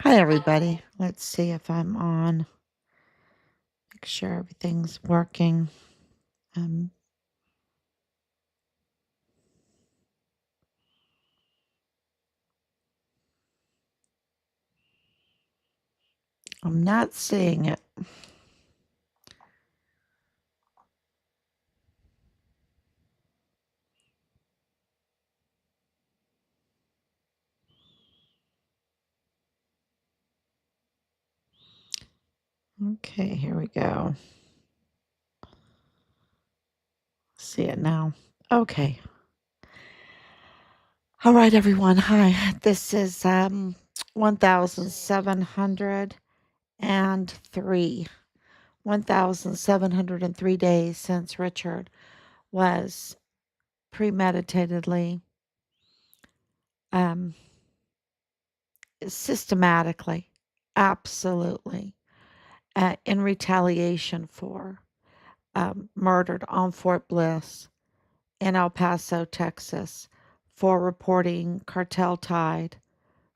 Hi, everybody. Let's see if I'm on. Make sure everything's working. Um, I'm not seeing it. Okay, here we go. See it now. Okay. All right, everyone. Hi. This is 1703. 1703 days since Richard was premeditatedly, um, systematically, absolutely, in retaliation for murdered on Fort Bliss in El Paso, Texas, for reporting cartel tied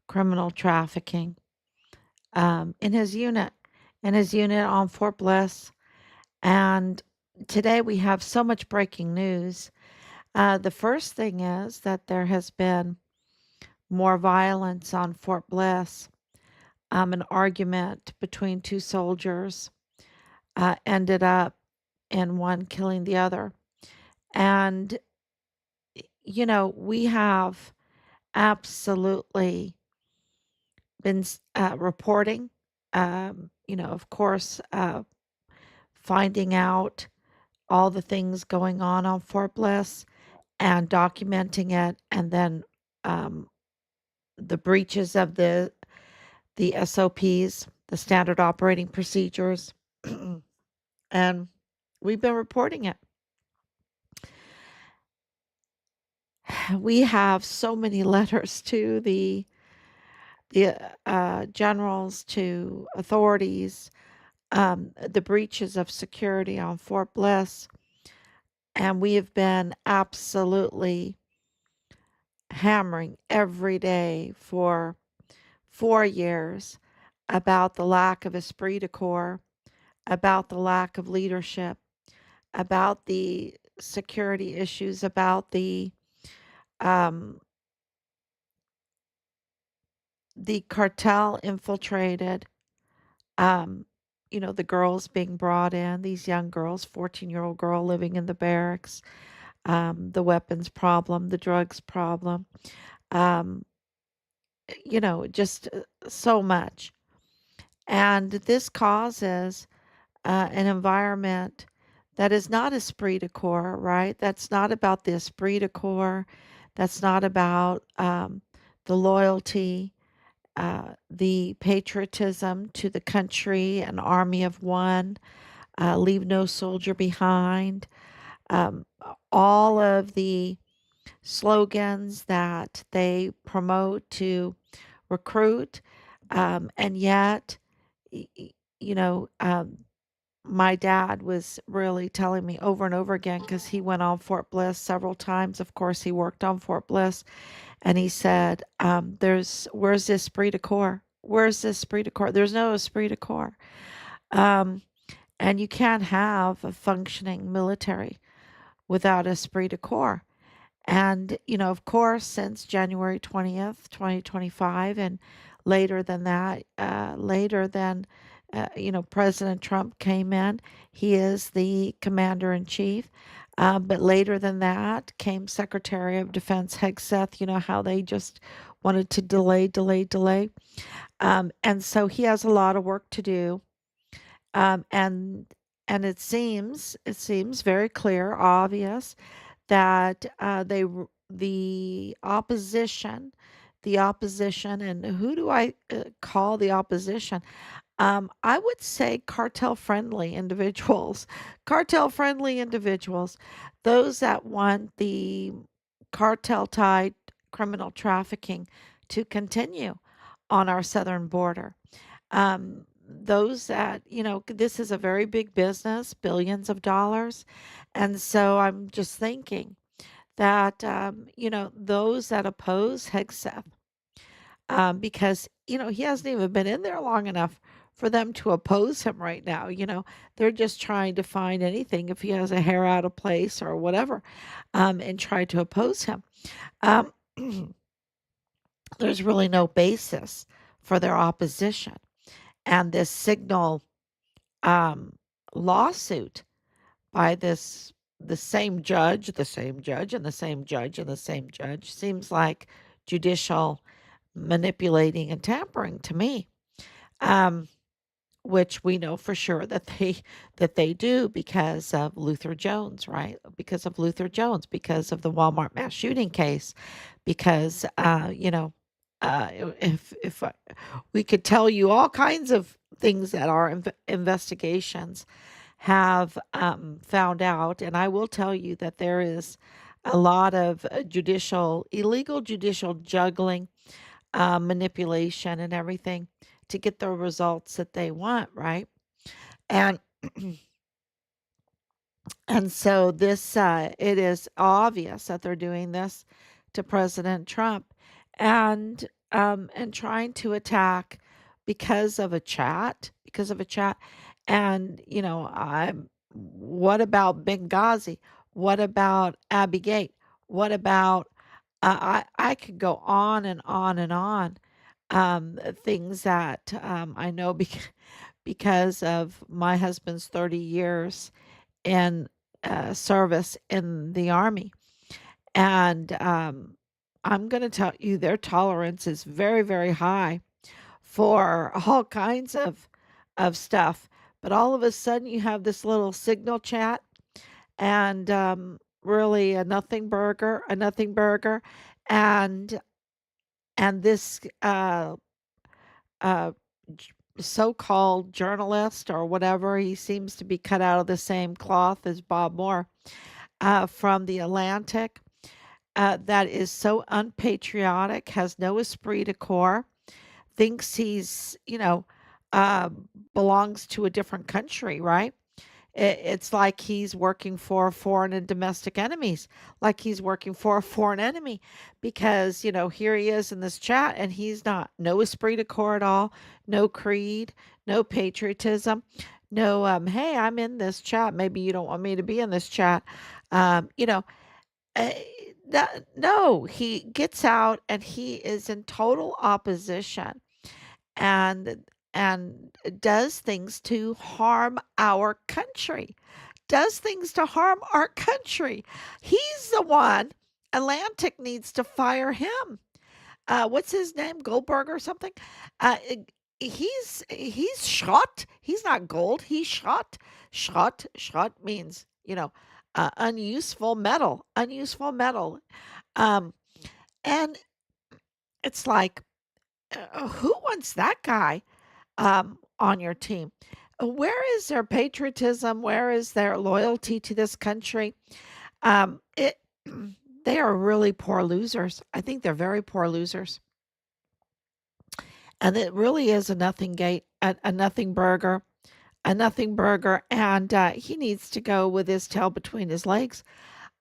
criminal trafficking in his unit on Fort Bliss. And today we have so much breaking news. The first thing is that there has been more violence on Fort Bliss. An argument between two soldiers ended up in one killing the other. And, we have absolutely been reporting, of course, finding out all the things going on Fort Bliss and documenting it, and then um, the breaches of the SOPs, the standard operating procedures, and we've been reporting it. We have so many letters to the generals, to authorities, the breaches of security on Fort Bliss, and we have been absolutely hammering every day for 4 years about the lack of esprit de corps, about the lack of leadership, about the security issues, about um, the cartel infiltrated, um, the girls being brought in, these young girls, 14-year-old girl living in the barracks, the weapons problem, the drugs problem, um, just so much. And this causes an environment that is not esprit de corps, right? That's not about the esprit de corps. That's not about the loyalty, the patriotism to the country, an army of one, leave no soldier behind. Um, all of the slogans that they promote to recruit, and yet, y- y- you know, um, my dad was really telling me over and over again because he went on Fort Bliss several times. Of course, he worked on Fort Bliss, and he said, where's this esprit de corps? Where's this esprit de corps? There's no esprit de corps. Um, and you can't have a functioning military without esprit de corps. And, of course, since January 20th, 2025, and later than, President Trump came in, he is the commander in chief. But later than that came Secretary of Defense Hegseth, how they just wanted to delay, delay, delay. And so he has a lot of work to do. Um, and and it seems very clear, obvious that the opposition, and who do I call the opposition? I would say cartel friendly individuals, cartel friendly individuals, those that want the cartel tied criminal trafficking to continue on our southern border. Those that, this is a very big business, billions of dollars. And so I'm just thinking that, those that oppose Hegseth, because, he hasn't even been in there long enough for them to oppose him right now. They're just trying to find anything if he has a hair out of place or whatever, and try to oppose him. Um, there's really no basis for their opposition. And this signal um, lawsuit by the same judge, the same judge, and the same judge, and the same judge seems like judicial manipulating and tampering to me. Um, which we know for sure that they do because of Luther Jones, right? Because of Luther Jones, because of the Walmart mass shooting case, because if we could tell you all kinds of things that our investigations have found out, and I will tell you that there is a lot of illegal judicial juggling, manipulation, and everything to get the results that they want, right? And and so it is obvious that they're doing this to President Trump, and trying to attack because of a chat, and what about Benghazi? What about Abbey Gate? What about I could go on and on and on. Things that I know because of my husband's 30 years in service in the Army. And I'm going to tell you, their tolerance is very, very high for all kinds of stuff. But all of a sudden, you have this little signal chat, and really a nothing burger, and this uh, so-called journalist or whatever. He seems to be cut out of the same cloth as Bob Moore, from the Atlantic, that is so unpatriotic, has no esprit de corps, thinks he's, uh, belongs to a different country, right? It's like he's working for foreign and domestic enemies, like he's working for a foreign enemy, because, here he is in this chat, and he's not, no esprit de corps at all, no creed, no patriotism, no, hey, I'm in this chat. Maybe you don't want me to be in this chat. Um, you know, uh, no, he gets out and he is in total opposition, and does things to harm our country. Does things to harm our country. He's the one. Atlantic needs to fire him. What's his name? Goldberg or something? Uh, he's shot. He's not gold. He's shot. Shot means, unuseful metal. Unuseful metal. Um, and it's like, who wants that guy on your team? Where is their patriotism? Where is their loyalty to this country? It they are really poor losers. I think they're very poor losers. And it really is a nothing burger, and he needs to go with his tail between his legs,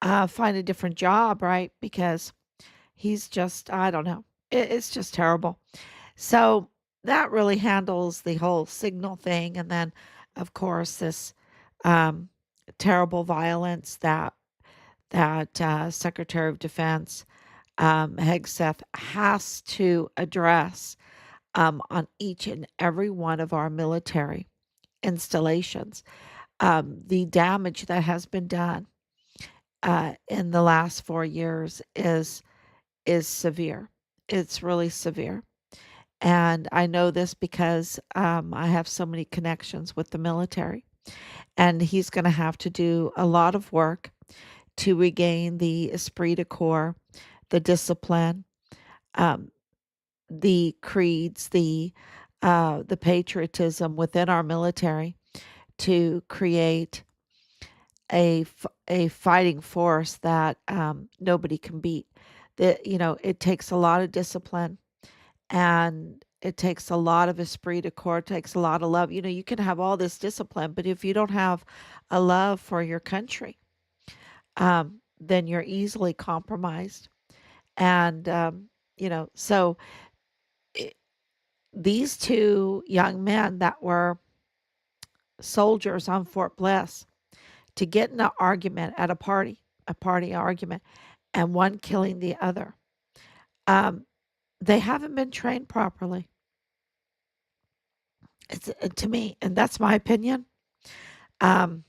find a different job, right? Because he's just, I don't know, it's just terrible. So that really handles the whole signal thing, and then, of course, this um, terrible violence that Secretary of Defense Hegseth has to address on each and every one of our military installations. The damage that has been done in the last 4 years is severe. It's really severe, and I know this because I have so many connections with the military, and he's going to have to do a lot of work to regain the esprit de corps, the discipline, um, the creeds, the patriotism within our military, to create a fighting force that nobody can beat. It takes a lot of discipline, and it takes a lot of esprit de corps, it takes a lot of love. You can have all this discipline, but if you don't have a love for your country, then you're easily compromised. And so these two young men that were soldiers on Fort Bliss to get in an argument at a party argument, and one killing the other. Um, they haven't been trained properly. It's to me, and that's my opinion. Um,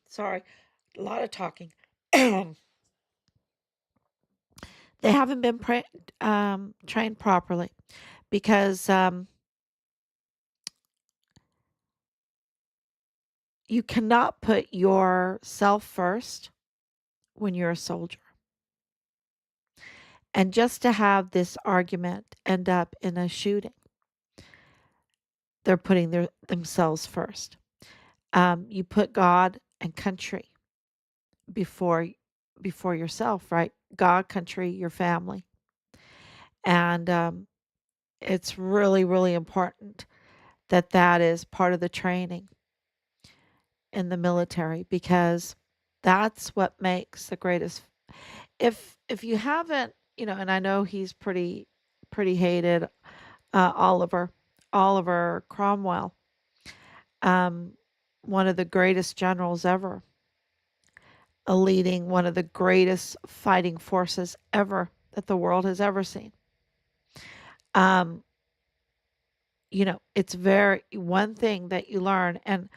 sorry, a lot of talking. They haven't been trained properly because you cannot put yourself first when you're a soldier. And just to have this argument end up in a shooting, they're putting themselves first. You put God and country before yourself, right? God, country, your family, and it's really, really important that that is part of the training in the military because that's what makes the greatest. If you haven't, and I know he's pretty hated, Oliver Cromwell, um, one of the greatest generals ever, leading one of the greatest fighting forces ever that the world has ever seen. Um, it's very one thing that you learn, and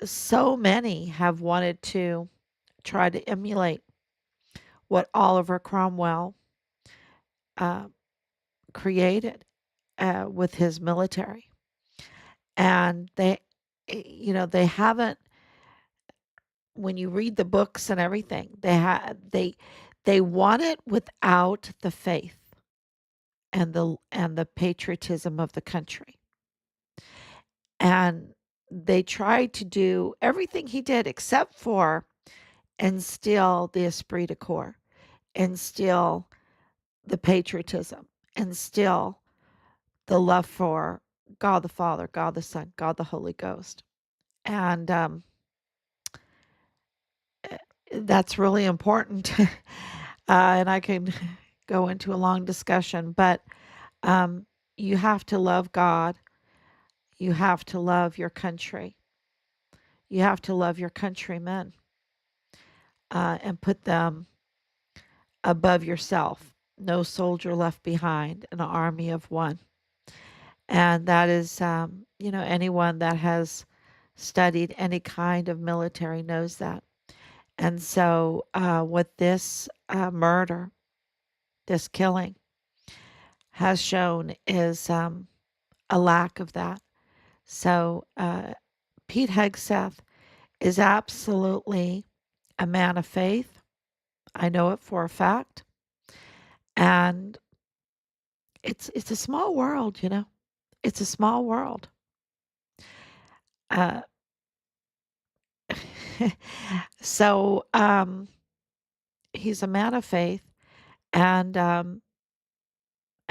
so many have wanted to try to emulate what Oliver Cromwell uh, created with his military, and they haven't. When you read the books and everything, they want it without the faith and the patriotism of the country. And they tried to do everything he did except for instill the esprit de corps, instill the patriotism, instill the love for God the Father, God the Son, God the Holy Ghost. And that's really important. And I can go into a long discussion, but um, you have to love God. You have to love your country. You have to love your countrymen and put them above yourself. No soldier left behind, an army of one. And that is, anyone that has studied any kind of military knows that. And so, what this murder, this killing, has shown is a lack of that. So, Pete Hegseth is absolutely a man of faith. I know it for a fact. And it's a small world. It's a small world. Uh, so he's a man of faith, and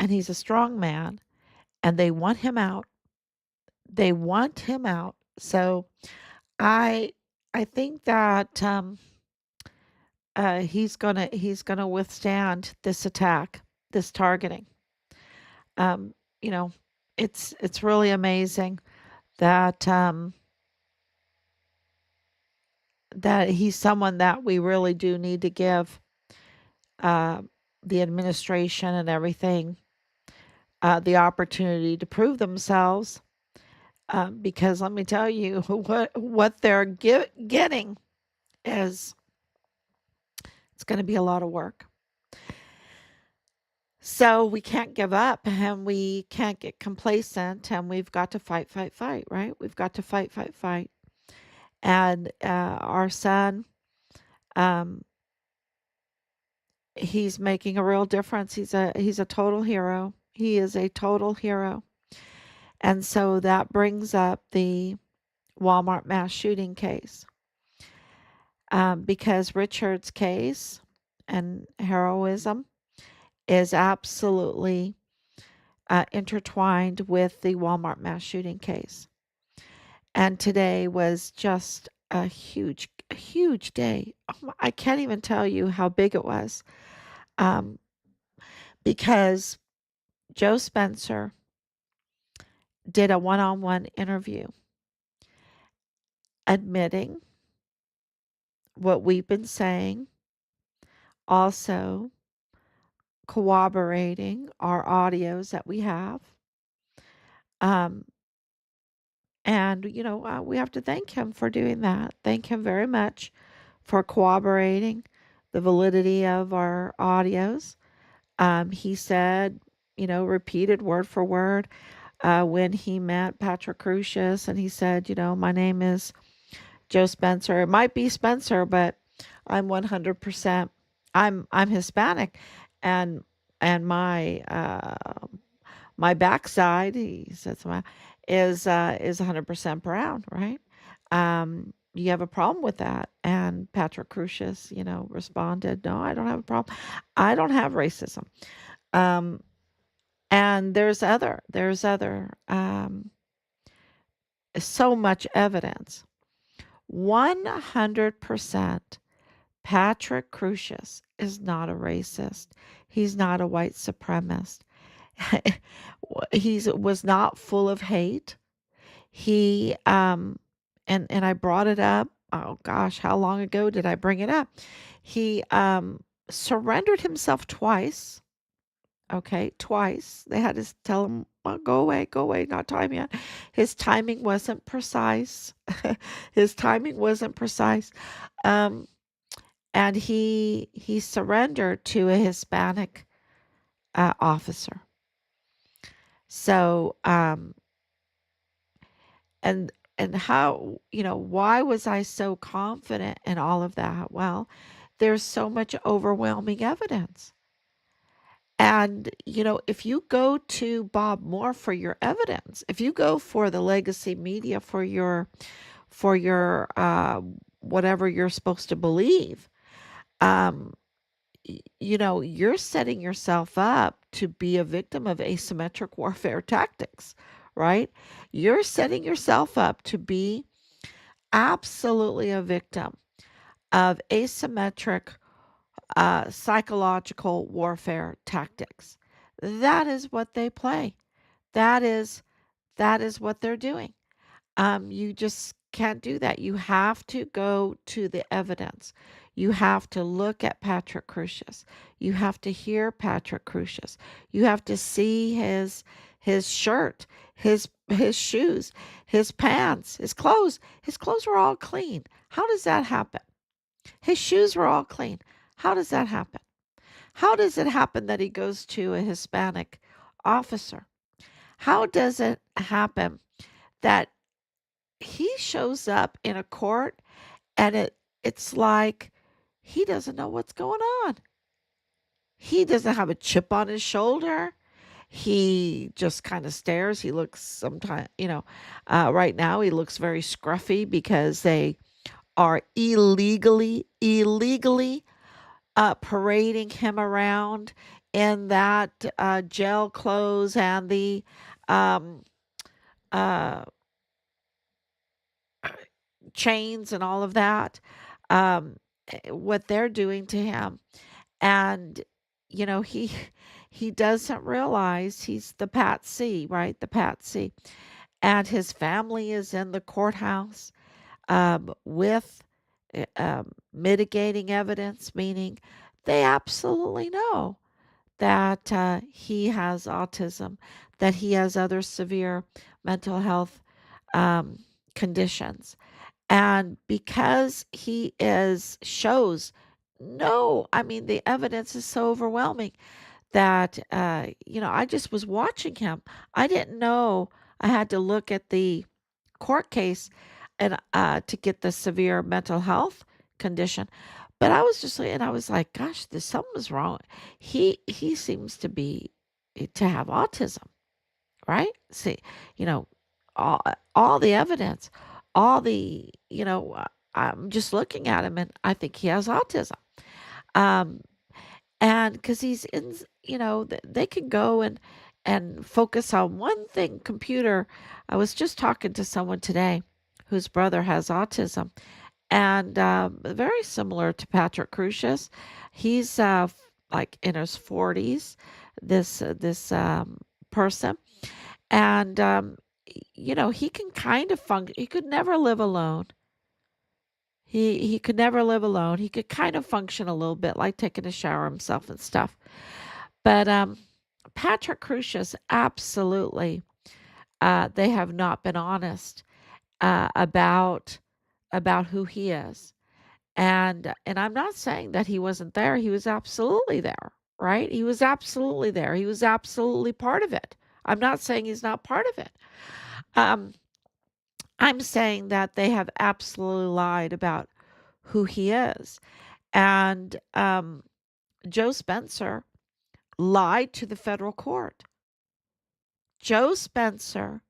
he's a strong man, and they want him out. They want him out. So I I think that he's gonna withstand this attack, this targeting. Um, you know, it's really amazing that that he's someone that we really do need to give uh, the administration and everything the opportunity to prove themselves. Because let me tell you, what they're getting is it's going to be a lot of work. So we can't give up and we can't get complacent and we've got to fight, fight, fight, right? We've got to fight, fight, fight. And our son, um, he's making a real difference. He's a total hero. He is a total hero. And so that brings up the Walmart mass shooting case. Because Richard's case and heroism is absolutely intertwined with the Walmart mass shooting case. And today was just a huge day. I can't even tell you how big it was um, because Joe Spencer did a one-on-one interview admitting what we've been saying, also corroborating our audios that we have. Um, and, we have to thank him for doing that. Thank him very much for corroborating the validity of our audios. He said, repeated word for word when he met Patrick Crucius, and he said, my name is Joe Spencer. It might be Spencer, but I'm 100%. I'm Hispanic, and my backside, he said, is 100% brown, right? You have a problem with that? And Patrick Crucius, responded, no, I don't have a problem. I don't have racism. Um, and there's other so much evidence. 100% Patrick Crucius is not a racist. He's not a white supremacist. He was not full of hate. He and I brought it up. Oh gosh, how long ago did I bring it up? He surrendered himself twice. Okay, twice. They had to tell him, well, go away, not time yet. His timing wasn't precise. His timing wasn't precise. Um, and he surrendered to a Hispanic officer. So, and how, why was I so confident in all of that? Well, there's so much overwhelming evidence. And, if you go to Bob Moore for your evidence, if you go for the legacy media for your whatever you're supposed to believe, um, you're setting yourself up to be a victim of asymmetric warfare tactics, right? You're setting yourself up to be absolutely a victim of asymmetric psychological warfare tactics. That is what they play. That is that is what they're doing. You just can't do that. You have to go to the evidence. You have to look at Patrick Crucius. You have to hear Patrick Crucius. You have to see his shirt, his shoes, his pants, his clothes. His clothes were all clean. How does that happen? His shoes were all clean. How does that happen? How does it happen that he goes to a Hispanic officer? How does it happen that he shows up in a court and it's like he doesn't know what's going on? He doesn't have a chip on his shoulder. He just kind of stares. He looks sometimes, right now he looks very scruffy because they are illegally parading him around in that gel clothes and the um, uh, chains and all of that. Um, what they're doing to him, and he he doesn't realize he's the patsy, right? The patsy, and his family is in the courthouse with mitigating evidence, meaning they absolutely know that he has autism, that he has other severe mental health um, conditions. And because he is shows no, I mean, the evidence is so overwhelming that, I just was watching him. I didn't know I had to look at the court case and to get the severe mental health condition. But I was just and I was like, gosh, there's something's wrong. He seems to have autism, right? See, you know, all all the evidence, all the I'm just looking at him and I think he has autism. Um, and because he's in, they can go and focus on one thing. Computer. I was just talking to someone today whose brother has autism, and very similar to Patrick Crucius. He's like in his 40s. This person, and he can kind of function. He could never live alone. He could never live alone. He could kind of function a little bit like taking a shower himself and stuff. But Patrick Crucius, absolutely, they have not been honest about who he is. And I'm not saying that he wasn't there. He was absolutely there, right? He was absolutely there. He was absolutely part of it. I'm not saying he's not part of it. Um, I'm saying that they have absolutely lied about who he is. And Joe Spencer lied to the federal court. Joe Spencer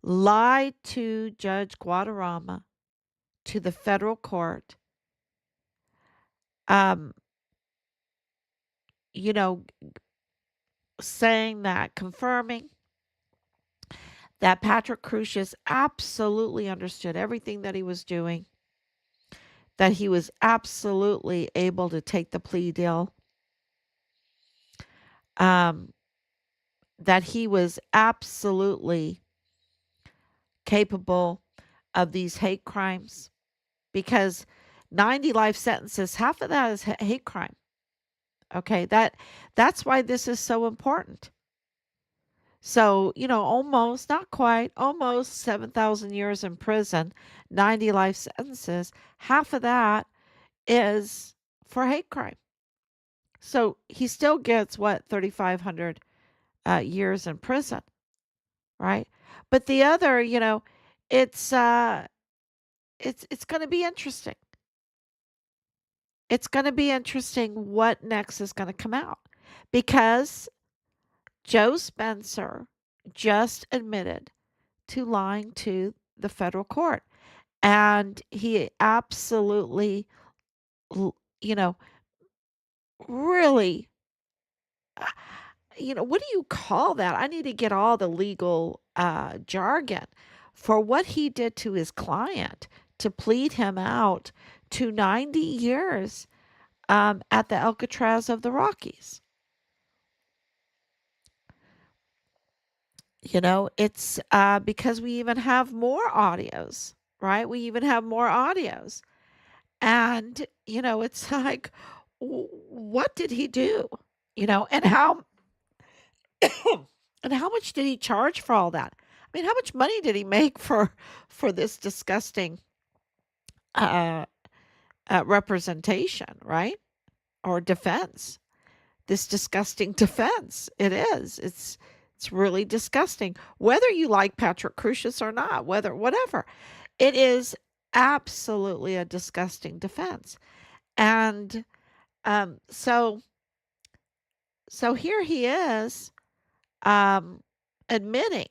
lied to Judge Guadarrama, to the federal court, um, you know, saying that, confirming that Patrick Crucius absolutely understood everything that he was doing, that he was absolutely able to take the plea deal, um, that he was absolutely capable of these hate crimes, because 90 life sentences, half of that is hate crime. Okay, that's why this is so important. So, almost, not quite, almost 7,000 years in prison, 90 life sentences, half of that is for hate crime. So he still gets what, 3,500 years in prison, right? But the other, it's it's going to be interesting. It's going to be interesting what next is going to come out, because Joe Spencer just admitted to lying to the federal court. And he absolutely, you know, really, uh, what do you call that? I need to get all the legal jargon for what he did to his client to plead him out to 90 years at the Alcatraz of the Rockies. It's because we even have more audios, right? We even have more audios. And, it's like, what did he do? And how and how much did he charge for all that? I mean, how much money did he make for this disgusting uh, representation, right? Or defense? This disgusting defense. It is. It's really disgusting. Whether you like Patrick Crucius or not, whatever, it is absolutely a disgusting defense. And so here he is, admitting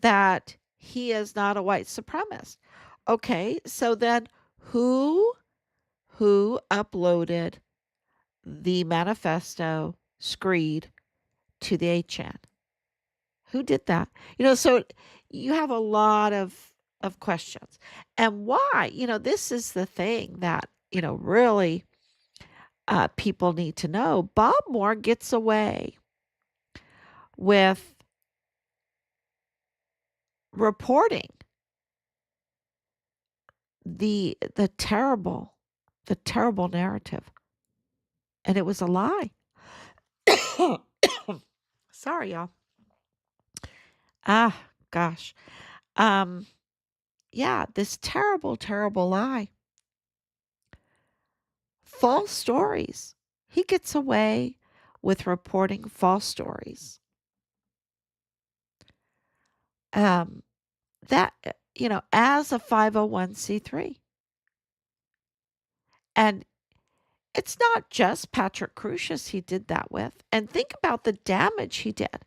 that he is not a white supremacist. Okay, so then who uploaded the manifesto screed to the 8chan? Who did that? So you have a lot of questions. And why? This is the thing that, really people need to know. Bob Moore gets away with reporting the terrible narrative, and it was a lie. Sorry, y'all. Gosh. Um, yeah, this terrible lie. False stories. He gets away with reporting false stories. That, as a 501c3. And it's not just Patrick Crucius he did that with. And think about the damage he did.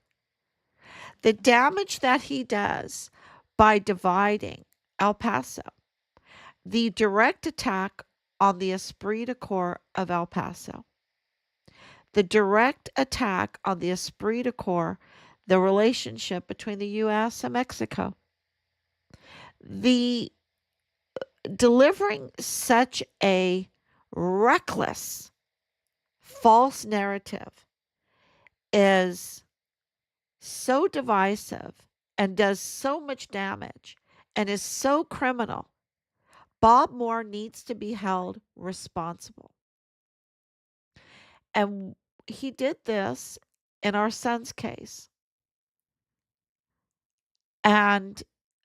The damage that he does by dividing El Paso. The direct attack on the esprit de corps of El Paso. The direct attack on the esprit de corps, the relationship between the U.S. and Mexico. The delivering such a reckless, false narrative is so divisive and does so much damage and is so criminal, Bob Moore needs to be held responsible. And he did this in our son's case. And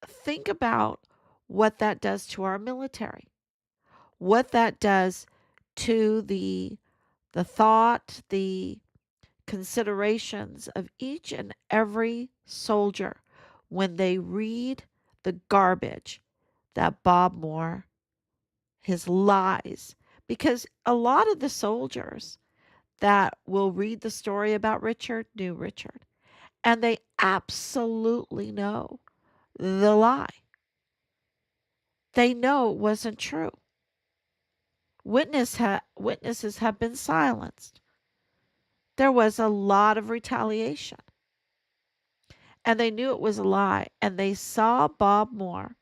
think about what that does to our military, what that does to the thought, the considerations of each and every soldier when they read the garbage that Bob Moore, his lies, because a lot of the soldiers that will read the story about Richard knew Richard, and they absolutely know the lie. They know it wasn't true. Witnesses have been silenced. There was a lot of retaliation, and they knew it was a lie, and they saw Bob Moore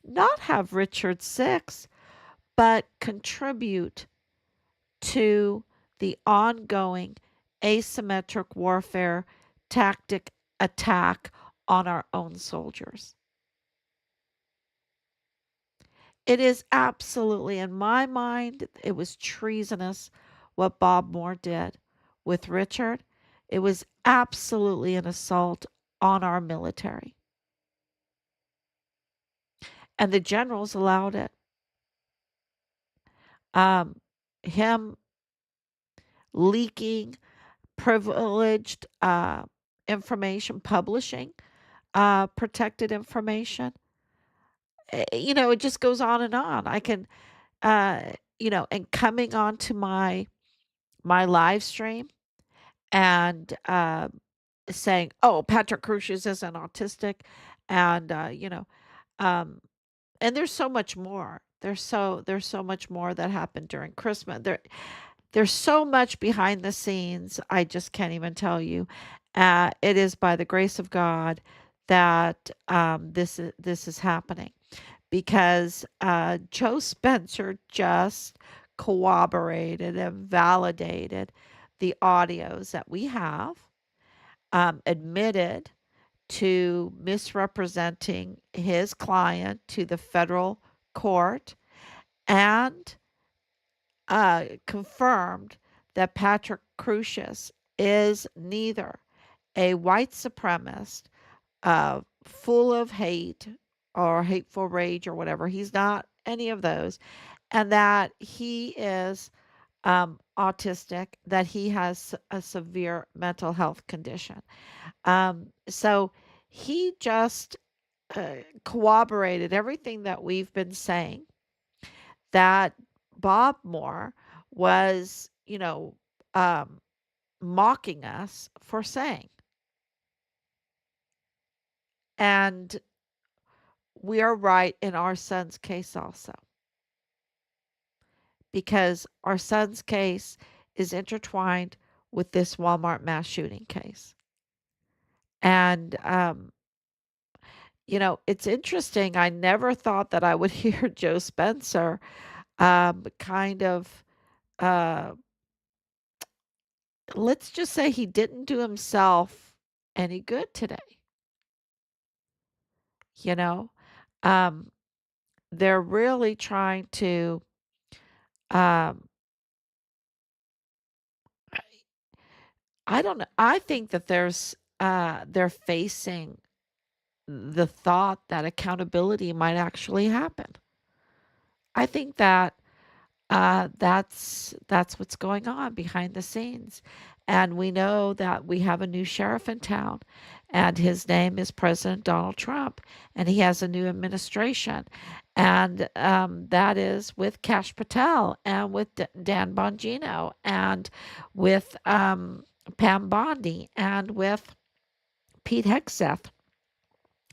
not have Richard Six, but contribute to the ongoing asymmetric warfare tactic attack on our own soldiers. It is absolutely, in my mind, it was treasonous what Bob Moore did with Richard. It was absolutely an assault on our military. And the generals allowed it. Um, him leaking privileged information, publishing protected information. It just goes on and on. I can, uh, and coming onto my live stream and saying, "Oh, Patrick Crucius isn't autistic," and um, and there's so much more. There's so much more that happened during Christmas. There's so much behind the scenes. I just can't even tell you. It is by the grace of God that this is happening because Joe Spencer just corroborated and validated the audios that we have, admitted to misrepresenting his client to the federal court, and confirmed that Patrick Crucius is neither a white supremacist, full of hate or hateful rage or whatever. He's not any of those. And that he is autistic, that he has a severe mental health condition. So he just corroborated everything that we've been saying, that Bob Moore was, um, mocking us for saying. And we are right in our son's case also, because our son's case is intertwined with this Walmart mass shooting case. And, it's interesting. I never thought that I would hear Joe Spencer kind of, uh, let's just say he didn't do himself any good today. You know, um, they're really trying to, um, I don't know. I think that they're facing the thought that accountability might actually happen. I think that that's what's going on behind the scenes. And we know that we have a new sheriff in town, and his name is President Donald Trump, and he has a new administration. And that is with Kash Patel and with Dan Bongino and with Pam Bondi and with Pete Hegseth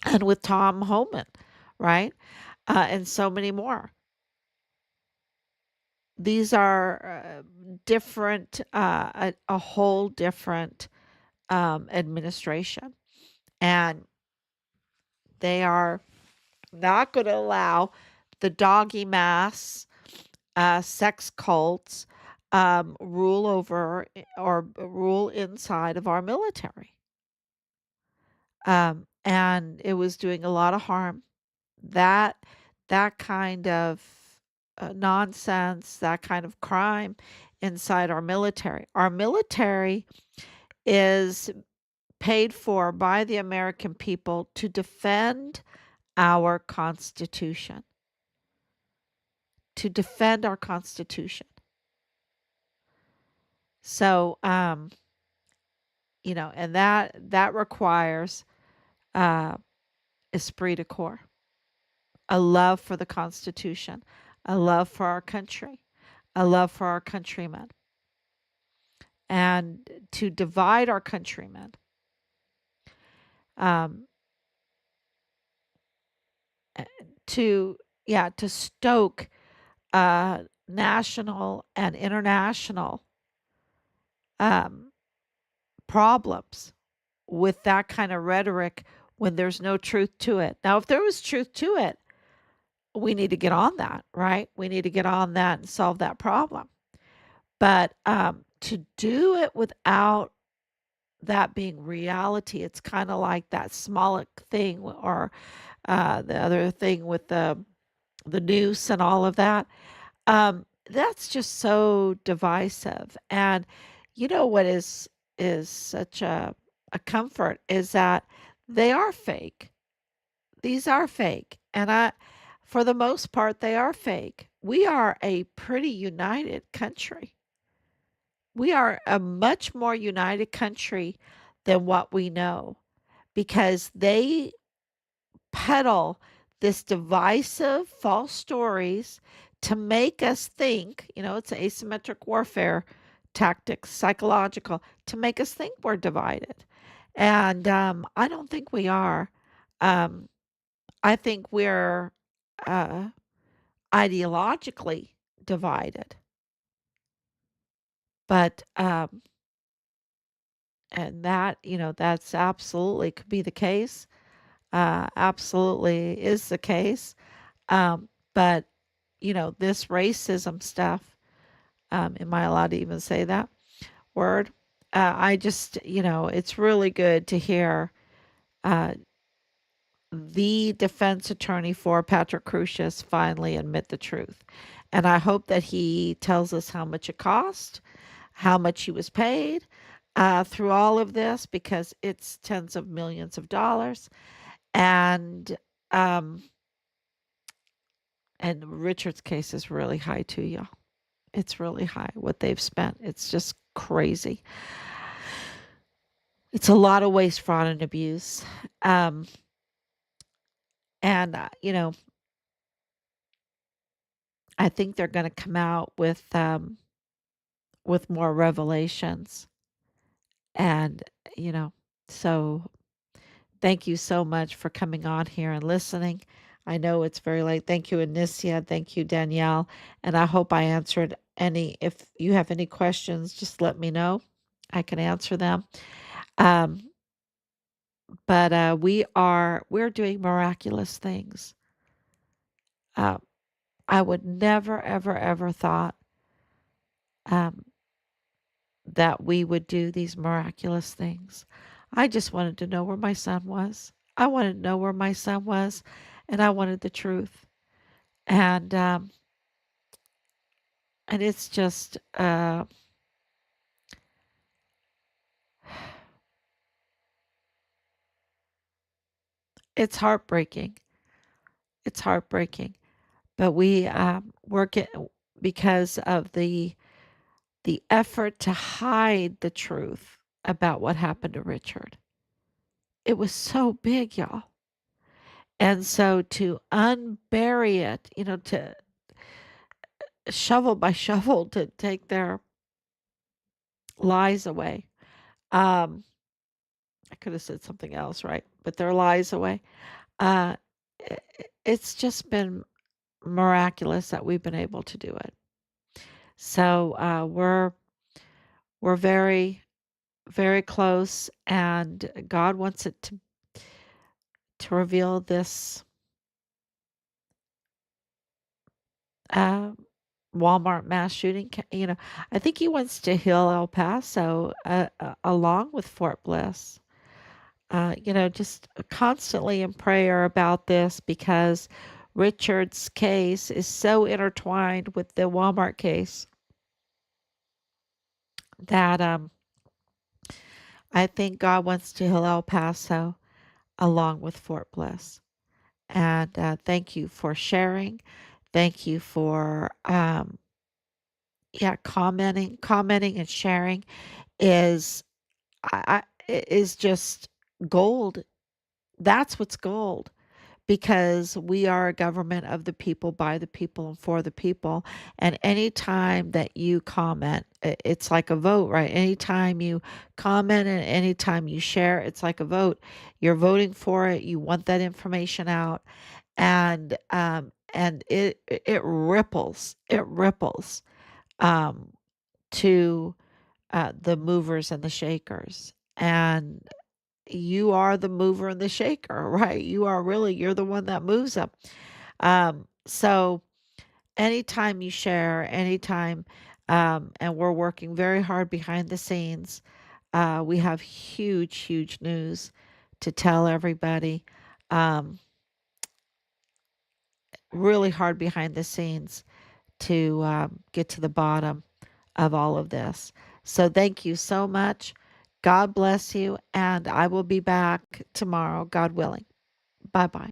and with Tom Homan, right? And so many more. These are different, a whole different administration. And they are not going to allow the doggy mass, sex cults rule over or rule inside of our military. and it was doing a lot of harm. That that kind of nonsense, that kind of crime inside our military. Our military is paid for by the American people to defend our Constitution, to defend our Constitution. So, and that requires uh, esprit de corps, a love for the Constitution, a love for our country, a love for our countrymen, and to divide our countrymen, um, to to stoke national and international um, problems with that kind of rhetoric when there's no truth to it. Now, if there was truth to it, we need to get on that, right? We need to get on that and solve that problem. But to do it without that being reality, it's kind of like that Smollett thing or the other thing with the noose and all of that. That's just so divisive. And you know what is such a comfort is that they are fake. These are fake. And for the most part, they are fake. We are a pretty united country. We are a much more united country than what we know because they peddle this divisive false stories to make us think, it's asymmetric warfare tactics, psychological, to make us think we're divided. And I don't think we are. Um, I think we're uh, ideologically divided. But and that, that's absolutely could be the case. Absolutely is the case. But this racism stuff, am I allowed to even say that word? I just, it's really good to hear uh, the defense attorney for Patrick Crusius finally admit the truth. And I hope that he tells us how much it cost, how much he was paid through all of this, because it's tens of millions of dollars. And um, and Richard's case is really high too, y'all. It's really high what they've spent. It's just crazy. It's a lot of waste, fraud, and abuse. Um, and I think they're going to come out with more revelations. And you know, so thank you so much for coming on here and listening. I know it's very late. Thank you, Anicia. Thank you, Danielle. And I hope I answered any. If you have any questions, just let me know. I can answer them. Um, but we're doing miraculous things. Uh, I would never, ever, ever thought um, that we would do these miraculous things. I just wanted to know where my son was. I wanted to know where my son was, and I wanted the truth. And and it's just it's heartbreaking. It's heartbreaking. But we work it because of the effort to hide the truth about what happened to Richard. It was so big, y'all. And so to unbury it, to shovel by shovel to take their lies away. Um, I could have said something else, right? But their lies away. Uh, it's just been miraculous that we've been able to do it. So we're very very close, and God wants it to reveal this uh, Walmart mass shooting. I think he wants to heal El Paso along with Fort Bliss. Just constantly in prayer about this because Richard's case is so intertwined with the Walmart case that I think God wants to heal El Paso along with Fort Bliss. And thank you for sharing. Thank you for yeah, commenting and sharing is is just gold. That's what's gold because we are a government of the people, by the people, and for the people. And anytime that you comment, it's like a vote, right? Anytime you comment and anytime you share, it's like a vote. You're voting for it. You want that information out, and it ripples. It ripples um, to the movers and the shakers. And you are the mover and the shaker, right? You're the one that moves them. So anytime you share, anytime, and we're working very hard behind the scenes, we have huge, huge news to tell everybody. Um, really hard behind the scenes to get to the bottom of all of this. So thank you so much. God bless you, and I will be back tomorrow, God willing. Bye bye.